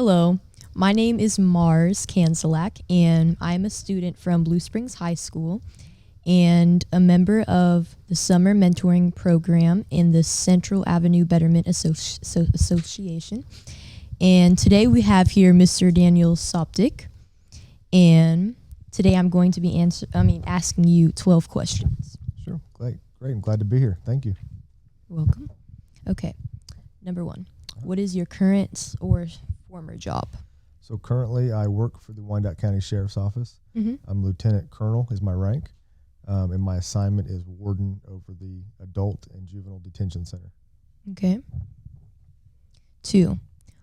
Hello, my name is Mars Kanzular, and I'm a student from Blue Springs High School and a member of the Summer Mentoring Program in the Central Avenue Betterment Association. And today we have here Mr. Daniel Soptic, and today I'm going to be asking you 12 questions. Sure, great. I'm glad to be here. Thank you. You're welcome. Okay, number one, what is your current or former job? So currently I work for the Wyandotte County Sheriff's Office. Mm-hmm. I'm Lieutenant Colonel is my rank, and my assignment is warden over the Adult and Juvenile Detention Center. Okay. 2,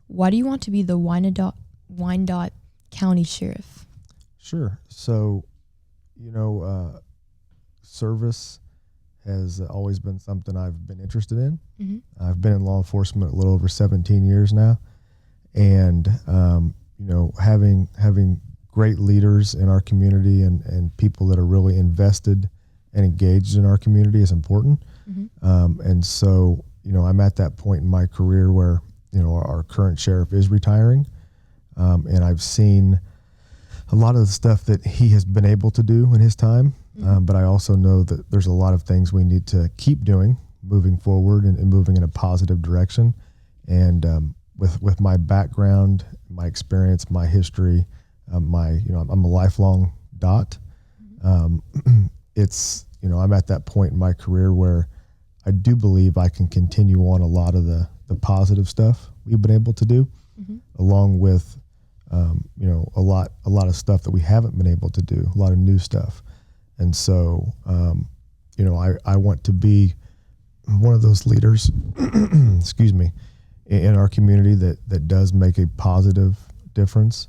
why do you want to be the Wyandotte County Sheriff? Sure. So, service has always been something I've been interested in. Mm-hmm. I've been in law enforcement a little over 17 years now, and having great leaders in our community and people that are really invested and engaged in our community is important. Mm-hmm. And so, I'm at that point in my career where, our current sheriff is retiring, and I've seen a lot of the stuff that he has been able to do in his time. Mm-hmm. But I also know that there's a lot of things we need to keep doing moving forward and moving in a positive direction. And with my background, my experience, my history, I'm a lifelong dot. It's, I'm at that point in my career where I do believe I can continue on a lot of the positive stuff we've been able to do, Mm-hmm. along with, a lot of stuff that we haven't been able to do, a lot of new stuff. And so, I want to be one of those leaders, excuse me, in our community that does make a positive difference,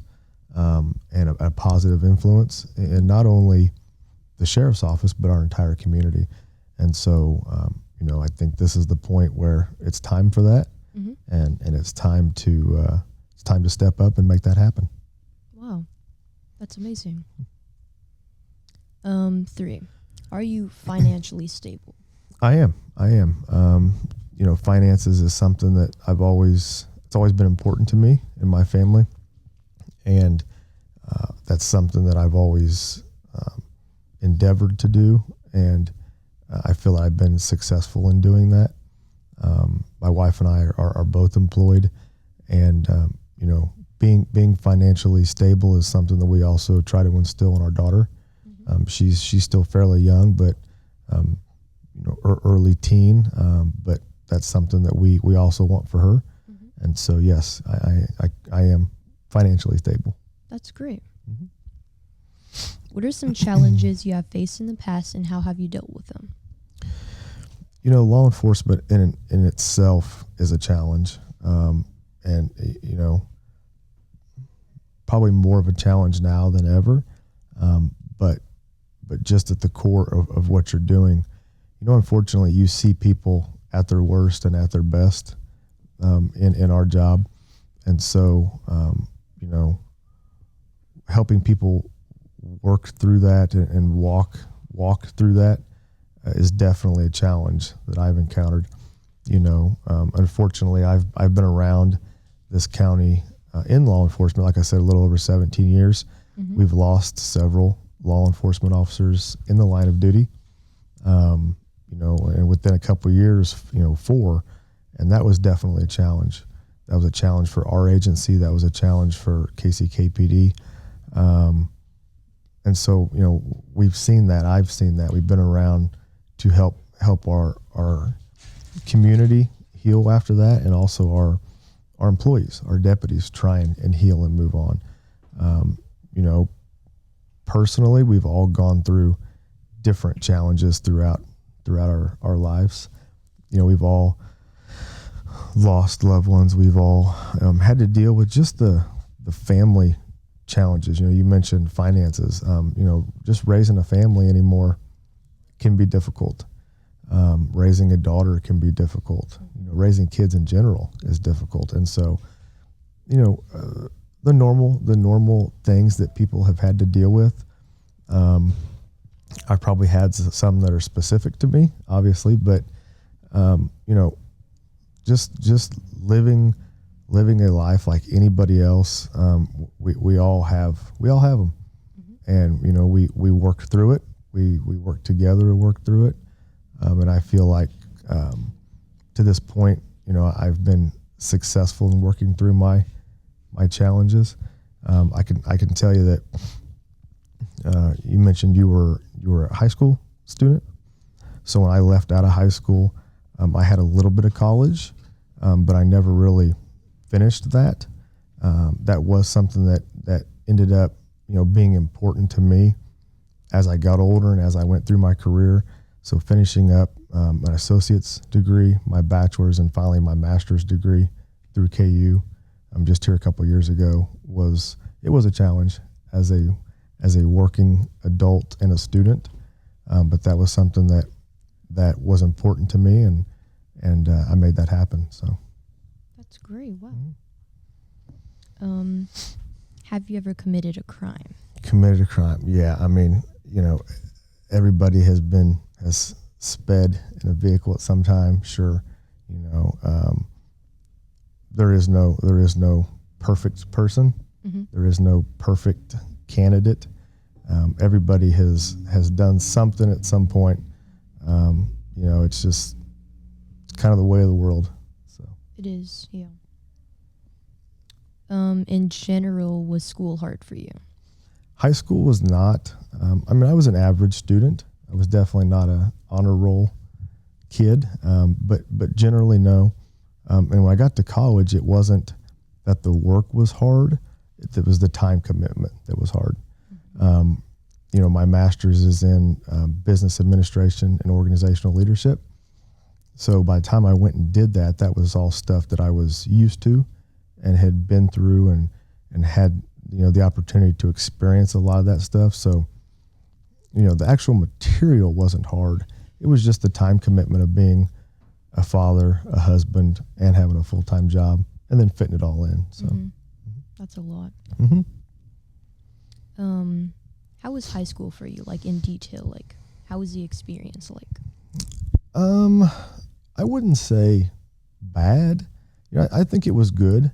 and a positive influence in not only the sheriff's office, but our entire community. And so, I think this is the point where it's time for that. Mm-hmm. And it's time to step up and make that happen. Wow, that's amazing. 3, are you financially stable? I am. Finances is something that it's always been important to me and my family. And that's something that I've always endeavored to do. And I feel I've been successful in doing that. My wife and I are both employed, and, being financially stable is something that we also try to instill in our daughter. Mm-hmm. She's still fairly young, but, early teen. But that's something that we also want for her. Mm-hmm. And so, yes, I am financially stable. That's great. Mm-hmm. What are some challenges you have faced in the past, and how have you dealt with them? Law enforcement in itself is a challenge. And, probably more of a challenge now than ever. But just at the core of what you're doing, unfortunately you see people at their worst and at their best, in our job. And so, helping people work through that and walk through that is definitely a challenge that I've encountered. Unfortunately, I've been around this county in law enforcement, like I said, a little over 17 years. Mm-hmm. We've lost several law enforcement officers in the line of duty, and within a couple of years, 4, and that was definitely a challenge. That was a challenge for our agency. That was a challenge for KCKPD. And so, we've seen that. I've seen that. We've been around to help our community heal after that, and also our employees, our deputies, try and heal and move on. Personally, we've all gone through different challenges throughout our lives. We've all lost loved ones. We've all had to deal with just the family challenges. You mentioned finances. Just raising a family anymore can be difficult. Raising a daughter can be difficult. Raising kids in general is difficult. And so, the normal things that people have had to deal with. I've probably had some that are specific to me, obviously, but just living living a life like anybody else. We all have them, and we work through it. We work together to work through it, and I feel like to this point, I've been successful in working through my challenges. I can tell you that you mentioned you were a high school student. So when I left out of high school, I had a little bit of college, but I never really finished that. That was something that ended up being important to me as I got older and as I went through my career. So finishing up an associate's degree, my bachelor's, and finally my master's degree through KU just here a couple of years ago was a challenge as a working adult and a student, but that was something that was important to me, and I made that happen. So that's great. Wow. Have you ever committed a crime? Committed a crime? Yeah. I mean, everybody has sped in a vehicle at some time. Sure. There is no perfect person. Mm-hmm. There is no perfect candidate. Everybody has done something at some point. It's just kind of the way of the world. So it is, yeah. In general, was school hard for you? High school was not. I was an average student. I was definitely not a honor roll kid, but generally no. And when I got to college, it wasn't that the work was hard. It was the time commitment that was hard. Mm-hmm. My master's is in business administration and organizational leadership. So by the time I went and did that, that was all stuff that I was used to and had been through and had, the opportunity to experience a lot of that stuff. So, the actual material wasn't hard. It was just the time commitment of being a father, a husband, and having a full-time job, and then fitting it all in. So that's a lot. Mm-hmm. How was high school for you? Like in detail, like how was the experience like? I wouldn't say bad. I think it was good.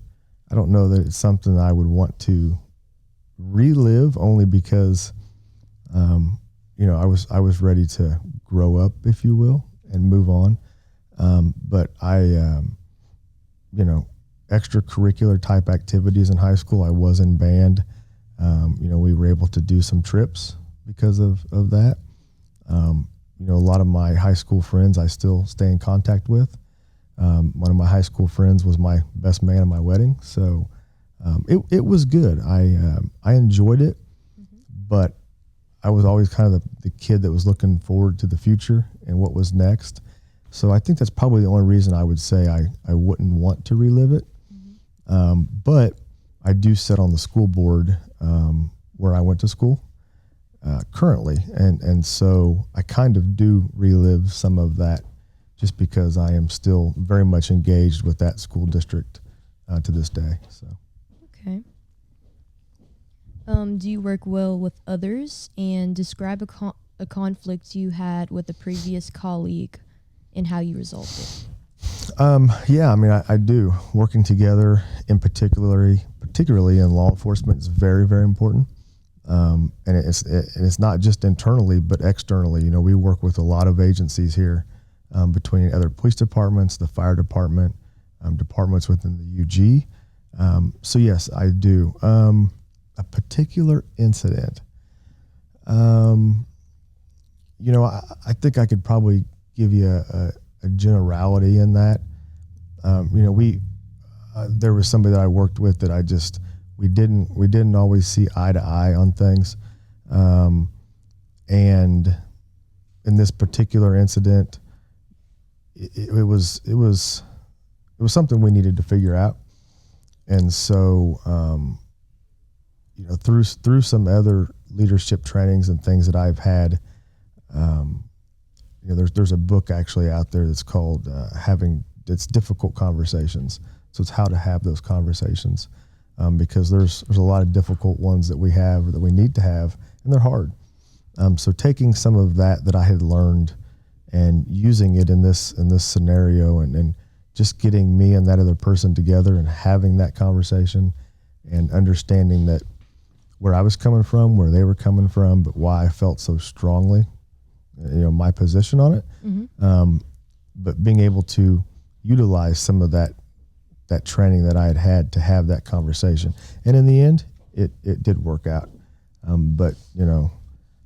I don't know that it's something I would want to relive, only because, I was ready to grow up, if you will, and move on. But I, extracurricular type activities in high school, I was in band. We were able to do some trips because of that. A lot of my high school friends I still stay in contact with. One of my high school friends was my best man at my wedding. So it was good. I enjoyed it, but I was always kind of the kid that was looking forward to the future and what was next. So I think that's probably the only reason I would say I wouldn't want to relive it. Mm-hmm. But I do sit on the school board where I went to school currently. And so I kind of do relive some of that just because I am still very much engaged with that school district to this day. So. Okay. Do you work well with others, and describe a conflict you had with a previous colleague and how you resolved it? Yeah, I do. Working together, particularly in law enforcement, is very, very important. And it's not just internally, but externally. We work with a lot of agencies here, between other police departments, the fire department, departments within the UG. So yes, I do. A particular incident. I think I could probably give you a generality in that. There was somebody that I worked with that we didn't always see eye to eye on things. And in this particular incident, it was something we needed to figure out. And so, through some other leadership trainings and things that I've had, there's a book actually out there that's called it's Difficult Conversations. So it's how to have those conversations, because there's a lot of difficult ones that we have, or that we need to have, and they're hard. So taking some of that I had learned and using it in this scenario, and just getting me and that other person together and having that conversation and understanding that where I was coming from, where they were coming from, but why I felt so strongly, my position on it. But being able to utilize some of that training that I had to have that conversation. And in the end, it did work out. But,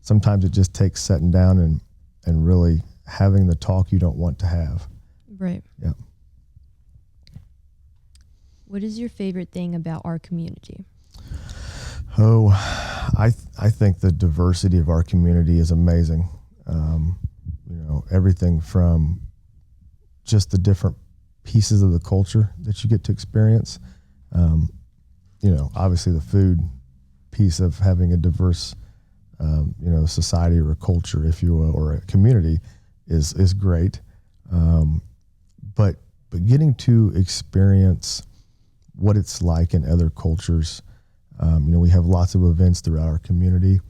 sometimes it just takes sitting down and really having the talk you don't want to have. Right. Yeah. What is your favorite thing about our community? Oh, I think the diversity of our community is amazing. Everything from just the different pieces of the culture that you get to experience. Obviously the food piece of having a diverse, society or a culture, if you will, or a community is great. But getting to experience what it's like in other cultures. We have lots of events throughout our community.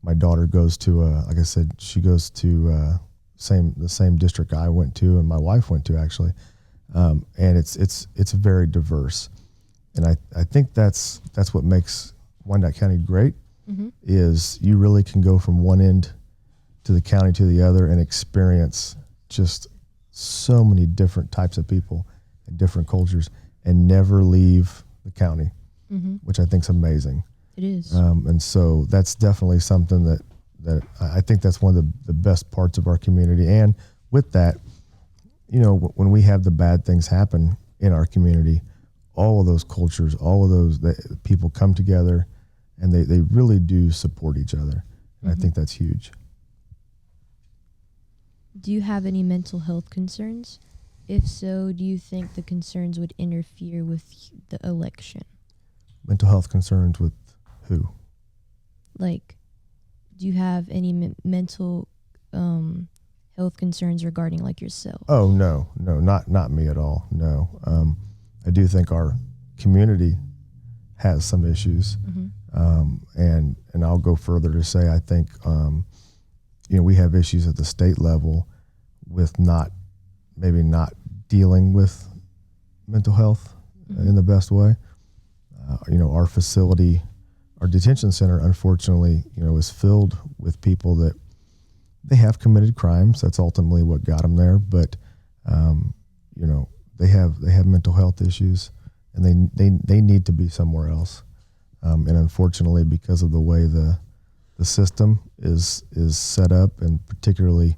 My daughter goes to, like I said, she goes to the same district I went to and my wife went to actually. And it's very diverse. And I think that's what makes Wyandotte County great, is you really can go from one end to the county to the other and experience just so many different types of people and different cultures and never leave the county, which I think is amazing. It is. And so that's definitely something that I think that's one of the best parts of our community. And with that, when we have the bad things happen in our community, all of those cultures, all of those people come together and they really do support each other. And I think that's huge. Do you have any mental health concerns? If so, do you think the concerns would interfere with the election? Mental health concerns with who? Like, do you have any mental health concerns regarding like yourself? Oh, no, not me at all. No. I do think our community has some issues. And I'll go further to say, I think, we have issues at the state level with maybe not dealing with mental health in the best way. Our facility, our detention center, unfortunately, is filled with people that they have committed crimes. That's ultimately what got them there. But, they have mental health issues and they need to be somewhere else. And unfortunately, because of the way the system is set up and particularly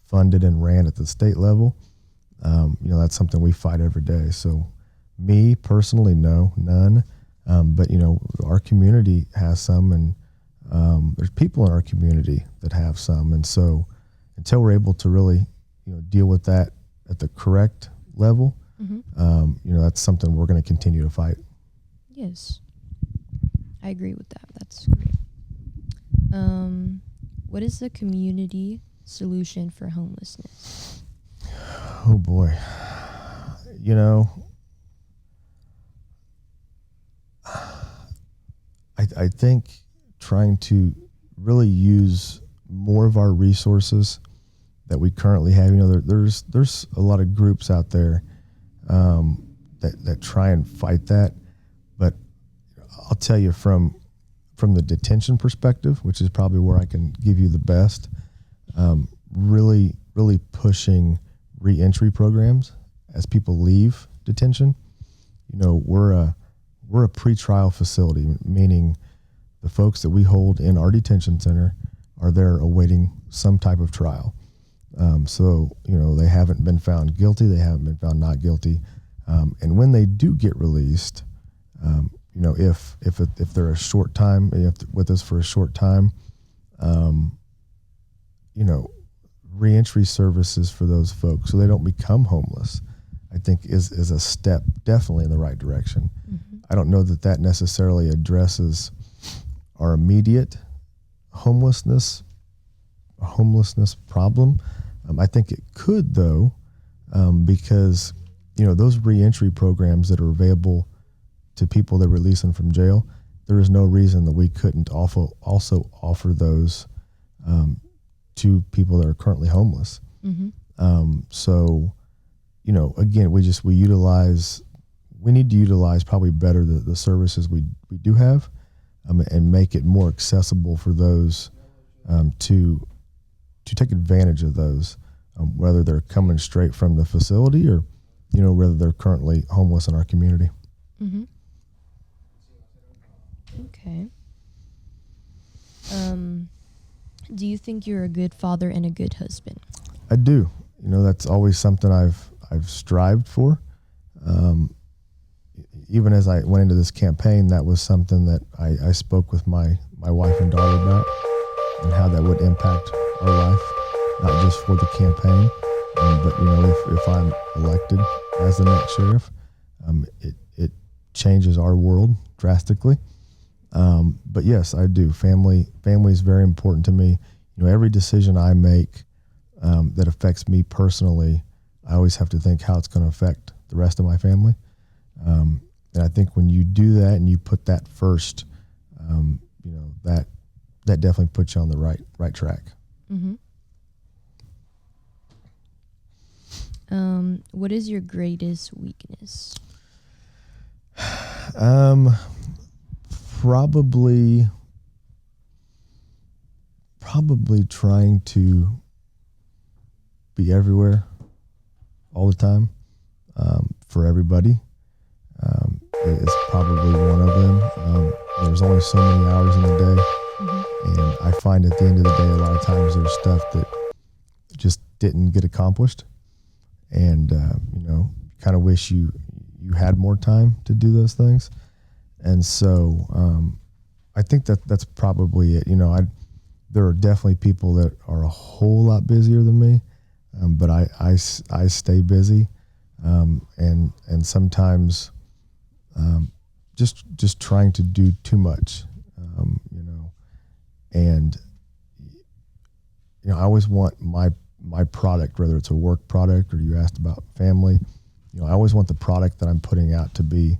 funded and ran at the state level, that's something we fight every day. So me personally, no, none. But our community has some, and there's people in our community that have some. And so until we're able to really, deal with that at the correct level, that's something we're going to continue to fight. Yes, I agree with that. That's great. What is the community solution for homelessness? Oh boy. I think trying to really use more of our resources that we currently have. There's a lot of groups out there that try and fight that, but I'll tell you from the detention perspective, which is probably where I can give you the best, really pushing reentry programs as people leave detention. We're a pretrial facility, meaning the folks that we hold in our detention center are there awaiting some type of trial. So they haven't been found guilty, they haven't been found not guilty, and when they do get released, if they're a short time, with us for a short time, reentry services for those folks so they don't become homeless, I think is a step definitely in the right direction. I don't know that necessarily addresses our immediate homelessness problem. I think it could though, because those reentry programs that are available to people that release them from jail, there is no reason that we couldn't also offer those to people that are currently homeless. So, again, we need to utilize probably better the services we do have, and make it more accessible for those to take advantage of those, whether they're coming straight from the facility or, whether they're currently homeless in our community. Mm-hmm. Okay. Do you think you're a good father and a good husband? I do. That's always something I've strived for. Even as I went into this campaign, that was something that I spoke with my wife and daughter about, and how that would impact our life, not just for the campaign, but if I'm elected as the next sheriff, it changes our world drastically. But yes, I do. Family is very important to me. Every decision I make that affects me personally, I always have to think how it's going to affect the rest of my family. And I think when you do that and you put that first, that definitely puts you on the right track. Mm-hmm. What is your greatest weakness? Probably trying to be everywhere all the time, for everybody. Is probably one of them. There's only so many hours in the day, mm-hmm. and I find at the end of the day, a lot of times there's stuff that just didn't get accomplished, and kind of wish you had more time to do those things. And so I think that's probably it. There are definitely people that are a whole lot busier than me, but I stay busy, and sometimes just trying to do too much, and I always want my product, whether it's a work product or you asked about family, I always want the product that I'm putting out to be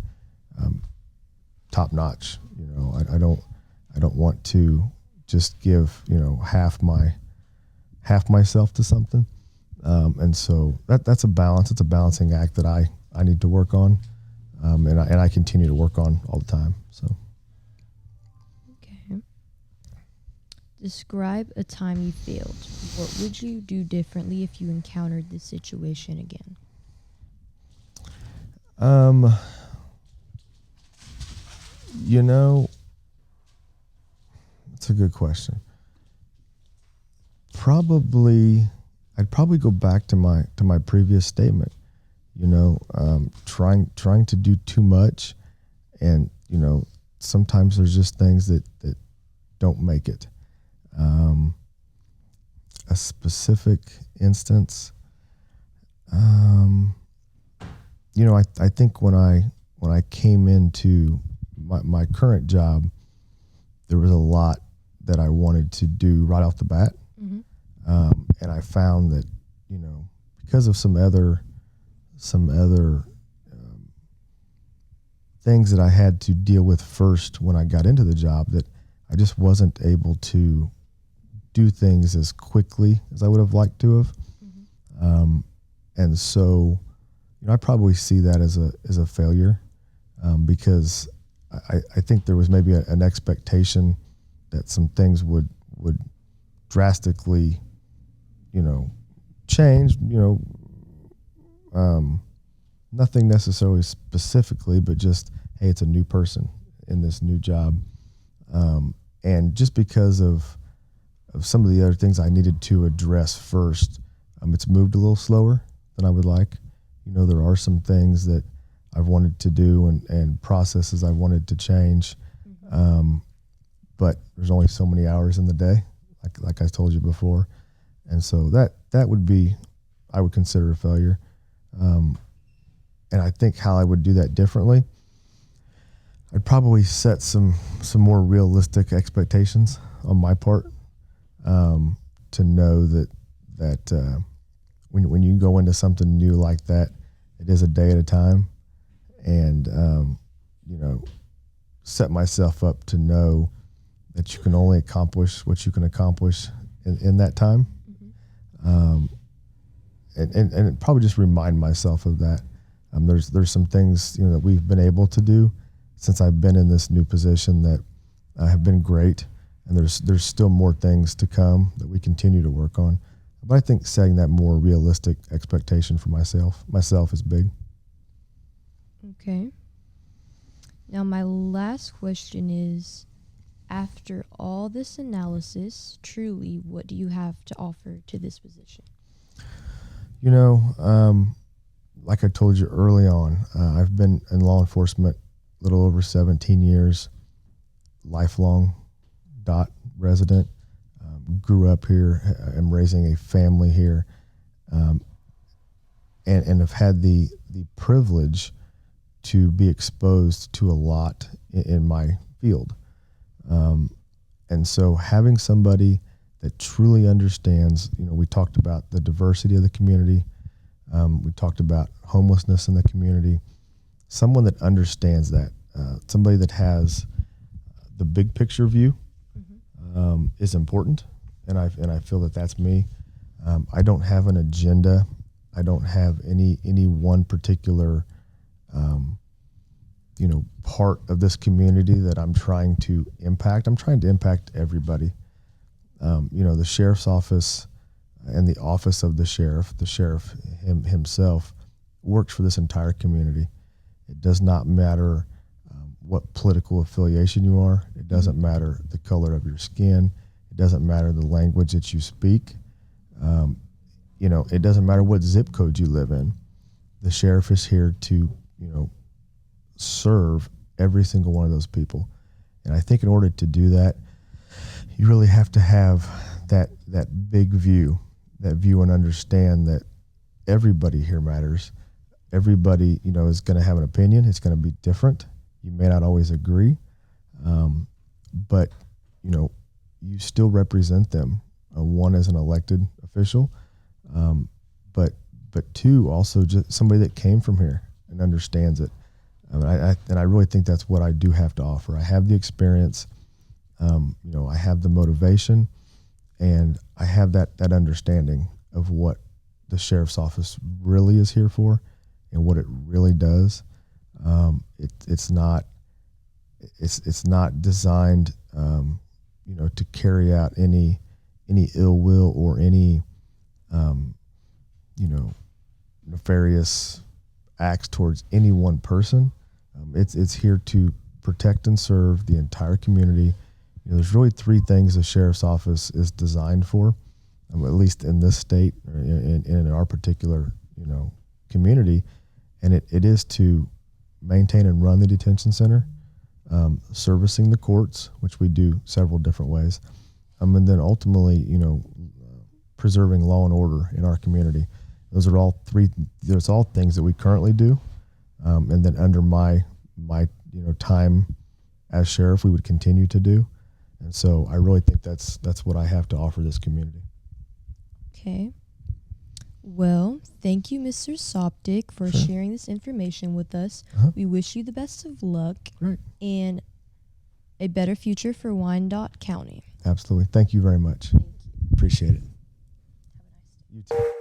top notch. I don't want to just give half myself to something, and so that's a balance. It's a balancing act that I need to work on, and I continue to work on all the time. So, okay. Describe a time you failed. What would you do differently if you encountered this situation again? That's a good question. I'd probably go back to my previous statement. Trying to do too much, and sometimes there's just things that don't make it. A specific instance, I think when I came into my current job, there was a lot that I wanted to do right off the bat. Mm-hmm. And I found that, because of some other things that I had to deal with first when I got into the job, that I just wasn't able to do things as quickly as I would have liked to have. Mm-hmm. And so, I probably see that as a failure, because I think there was maybe an expectation that some things would drastically, change. Nothing necessarily specifically, but just, hey, it's a new person in this new job, and just because of some of the other things I needed to address first, it's moved a little slower than I would like. There are some things that I've wanted to do and processes I wanted to change. Mm-hmm. But there's only so many hours in the day, like I told you before. And so that would be, I would consider a failure. And I think how I would do that differently, I'd probably set some more realistic expectations on my part, to know that when you go into something new like that, it is a day at a time, and set myself up to know that you can only accomplish what you can accomplish in that time. Mm-hmm. and probably just remind myself of that. There's some things that we've been able to do since I've been in this new position that have been great, and there's still more things to come that we continue to work on. But I think setting that more realistic expectation for myself is big. Okay. Now, my last question is, after all this analysis, truly, what do you have to offer to this position? Like I told you early on, I've been in law enforcement a little over 17 years, lifelong Dot resident, grew up here, am raising a family here, and have had the privilege to be exposed to a lot in my field. And so having somebody that truly understands, we talked about the diversity of the community. We talked about homelessness in the community. Someone that understands that, somebody that has the big picture view, is important. And I feel that that's me. I don't have an agenda. I don't have any one particular, part of this community that I'm trying to impact. I'm trying to impact everybody. The sheriff's office and the office of the sheriff himself works for this entire community. It does not matter what political affiliation you are. It doesn't matter the color of your skin. It doesn't matter the language that you speak. It doesn't matter what zip code you live in. The sheriff is here to, serve every single one of those people. And I think in order to do that, you really have to have that big view, and understand that everybody here matters. Everybody, is going to have an opinion. It's going to be different. You may not always agree, but, you still represent them. One, as an elected official, but two, also just somebody that came from here and understands it. I really think that's what I do have to offer. I have the experience, I have the motivation, and I have that understanding of what the sheriff's office really is here for and what it really does. It's not designed, to carry out any ill will or any, nefarious acts towards any one person. It's here to protect and serve the entire community. There's really three things the sheriff's office is designed for, at least in this state or in our particular, community. And it is to maintain and run the detention center, servicing the courts, which we do several different ways, and then ultimately, preserving law and order in our community. Those are all three. There's all things that we currently do, and then under my time as sheriff, we would continue to do. And so I really think that's what I have to offer this community. Okay. Well, thank you, Mr. Soptic, for sharing this information with us. We wish you the best of luck. Great. And a better future for Wyandotte County. Absolutely. Thank you very much. Thank you. Appreciate it. Have a nice day. You too.